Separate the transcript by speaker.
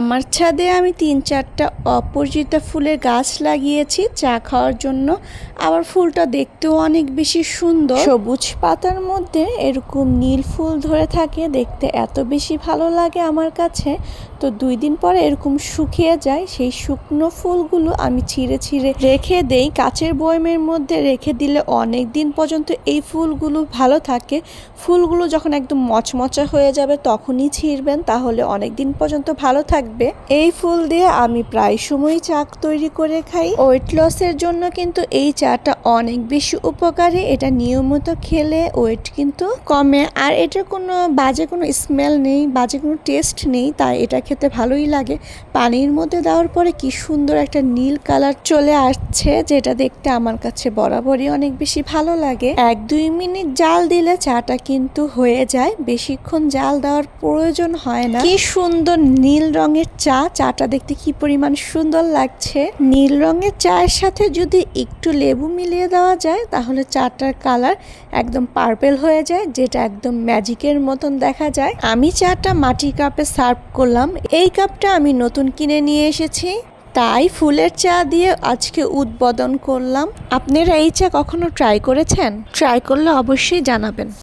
Speaker 1: আমার ছাদে আমি ৩-৪টা অপরাজিত ফুলের গাছ লাগিয়েছি চা খাওয়ার জন্য। আবার ফুলটা দেখতেও অনেক বেশি সুন্দর, সবুজ পাতার মধ্যে এরকম নীল ফুল ধরে থাকে, দেখতে এত বেশি ভালো লাগে আমার কাছে। তো 2 দিন পরে এরকম শুকিয়ে যায়, সেই শুকনো ফুলগুলো আমি ছিঁড়ে ছিঁড়ে রেখে দেই। কাচের বয়মের মধ্যে রেখে দিলে অনেক দিন পর্যন্ত এই ফুলগুলো ভালো থাকে। ফুলগুলো যখন একদম মচমচা হয়ে যাবে তখনই ছিঁড়বেন, তাহলে অনেক দিন পর্যন্ত ভালো থাকবে। এই ফুল দিয়ে আমি প্রায় সময় চা তৈরি করে খাই। ওয়েট লসের জন্য কিন্তু এই চাটা অনেক বেশি উপকারী। এটা নিয়মিত খেলে ওয়েট কিন্তু কমে, আর এটার কোনো বাজে কোনো স্মেল নেই, বাজে কোনো টেস্ট নেই, তাই এটা খেতে ভালোই লাগে। পানির মধ্যে দেওয়ার পরে কি সুন্দর একটা নীল কালার চলে আসছে, যেটা দেখতে আমার কাছে বরাবরই অনেক বেশি ভালো লাগে। 1-2 মিনিট জাল দিলে চাটা কিন্তু হয়ে যায়, বেশিক্ষণ জাল দেওয়ার প্রয়োজন হয় না। কি সুন্দর নীল রঙের চা, চাটা দেখতে কি পরিমাণ সুন্দর লাগছে। নীল রঙের চায়ের সাথে যদি একটু লেবু মিলিয়ে দেওয়া যায় তাহলে চাটার কালার একদম পার্পেল হয়ে যায়, যেটা একদম ম্যাজিকের মতন দেখা যায়। আমি চাটা মাটির কাপে সার্ভ করলাম। এই কাপটা আমি নতুন কিনে নিয়ে এসেছি, তাই ফুলের চা দিয়ে আজকে উদ্বোধন করলাম। আপনারা এই চা কখনো ট্রাই করেছেন? ট্রাই করলে অবশ্যই জানাবেন।